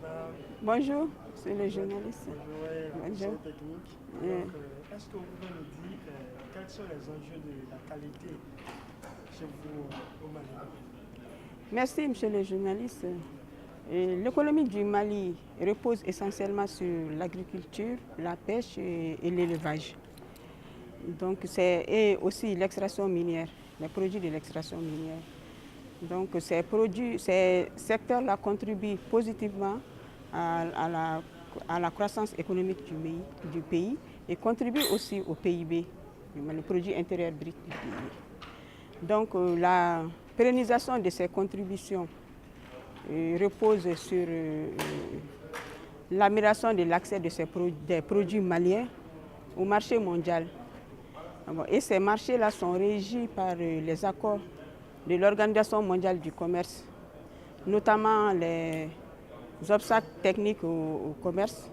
madame. Bonjour, c'est le journaliste. Bonjour, ouais, la Bonjour. technique. Yeah. Donc, est-ce que vous pouvez nous dire quels sont les enjeux de la qualité chez vous au Mali? Merci, monsieur le journaliste. L'économie du Mali repose essentiellement sur l'agriculture, la pêche et l'élevage. Donc, et aussi l'extraction minière, les produits de l'extraction minière. Donc, ces secteurs-là contribuent positivement à la croissance économique du pays et contribuent aussi au PIB, le produit intérieur brut du pays. Donc, la pérennisation de ces contributions repose sur l'amélioration de l'accès des produits maliens au marché mondial. Et ces marchés-là sont régis par les accords de l'Organisation mondiale du commerce, notamment les obstacles techniques au commerce,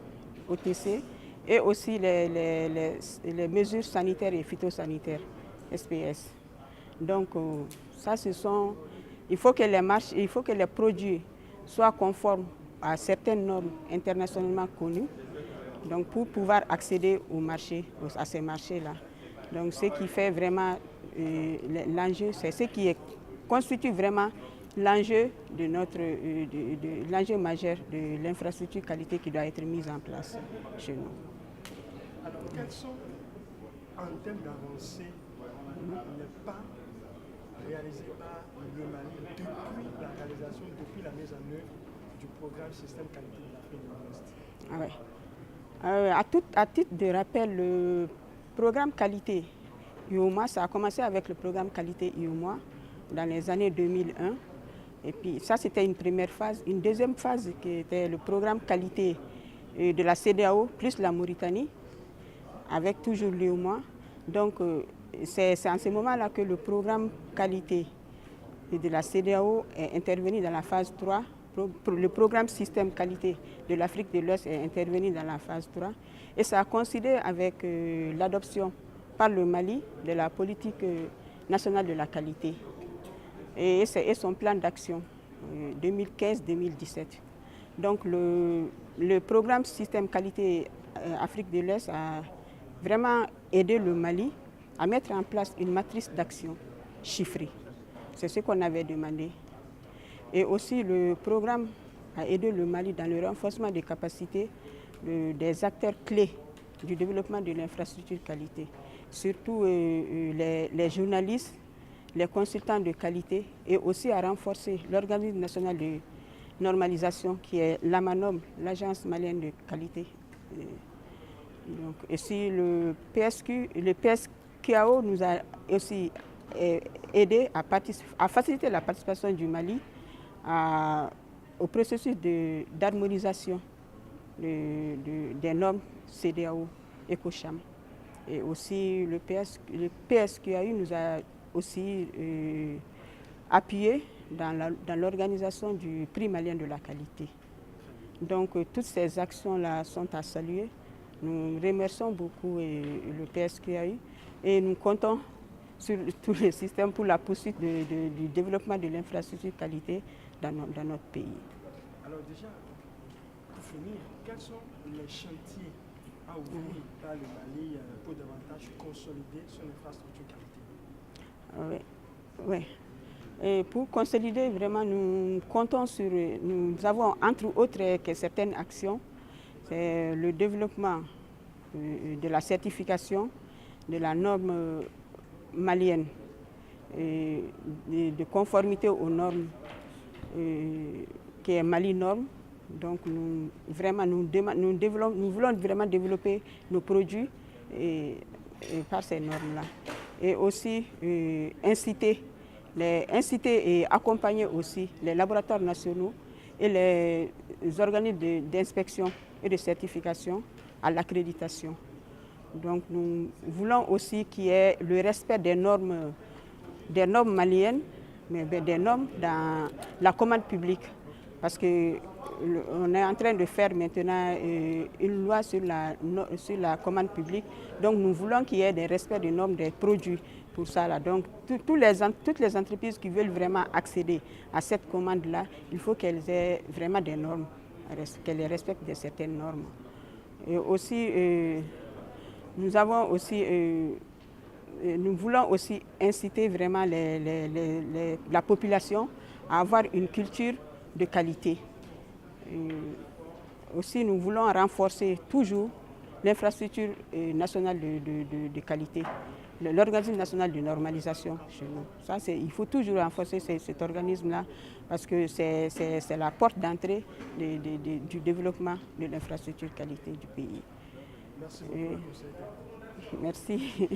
OTC, et aussi les mesures sanitaires et phytosanitaires, SPS. Donc, il faut que les produits soient conformes à certaines normes internationalement connues, donc pour pouvoir accéder à ces marchés-là. Donc, ce qui fait vraiment l'enjeu, c'est ce qui constitue vraiment l'enjeu l'enjeu majeur de l'infrastructure qualité qui doit être mise en place chez nous. Alors, quels sont, en termes d'avancée, les pas réalisés par le Mali depuis la mise en œuvre du programme Système Qualité de l'Afrique de l'Ouest? À titre de rappel, le programme qualité IOMA, ça a commencé avec le programme qualité IOMA dans les années 2001. Et puis ça, c'était une première phase. Une deuxième phase qui était le programme qualité de la CEDEAO plus la Mauritanie, avec toujours l'IOMA. Donc c'est en ce moment-là que le programme qualité de la CEDEAO est intervenu dans la phase 3. Le programme système qualité de l'Afrique de l'Ouest est intervenu dans la phase 3 et ça a coïncidé avec l'adoption par le Mali de la politique nationale de la qualité et son plan d'action 2015-2017. Donc le programme système qualité Afrique de l'Ouest a vraiment aidé le Mali à mettre en place une matrice d'action chiffrée. C'est ce qu'on avait demandé. Et aussi, le programme a aidé le Mali dans le renforcement des capacités des acteurs clés du développement de l'infrastructure qualité, surtout les journalistes, les consultants de qualité, et aussi à renforcer l'organisme national de normalisation qui est l'AMANOM, l'Agence malienne de qualité. Donc, et si le PSQAO nous a aussi aidé à faciliter la participation du Mali au processus d'harmonisation des normes CEDEAO ECOCHAM. Et aussi le PSQAU nous a aussi appuyé dans l'organisation du prix malien de la qualité. Donc toutes ces actions-là sont à saluer. Nous remercions beaucoup le PSQAU et nous comptons sur tous les systèmes pour la poursuite du développement de l'infrastructure qualité dans notre pays. Alors déjà, pour finir, quels sont les chantiers à ouvrir par le Mali pour davantage consolider son infrastructure qualité? Oui. Et pour consolider, vraiment, nous avons entre autres que certaines actions, c'est le développement de la certification de la norme malienne de conformité aux normes qui est Mali Norme. Donc nous voulons vraiment développer nos produits par ces normes-là. Et aussi inciter et accompagner aussi les laboratoires nationaux et les organismes d'inspection et de certification à l'accréditation. Donc nous voulons aussi qu'il y ait le respect des normes maliennes, mais des normes dans la commande publique. Parce qu'on est en train de faire maintenant une loi sur la commande publique. Donc nous voulons qu'il y ait des respects des normes des produits pour ça. Là. Donc toutes les entreprises qui veulent vraiment accéder à cette commande-là, il faut qu'elles aient vraiment des normes qu'elle respecte certaines normes. Et aussi, nous voulons aussi inciter vraiment la population à avoir une culture de qualité. Aussi, nous voulons renforcer toujours l'infrastructure nationale de qualité, l'organisme national de normalisation chez nous. Ça, il faut toujours renforcer cet organisme-là parce que c'est la porte d'entrée du développement de l'infrastructure qualité du pays. Merci beaucoup. Merci.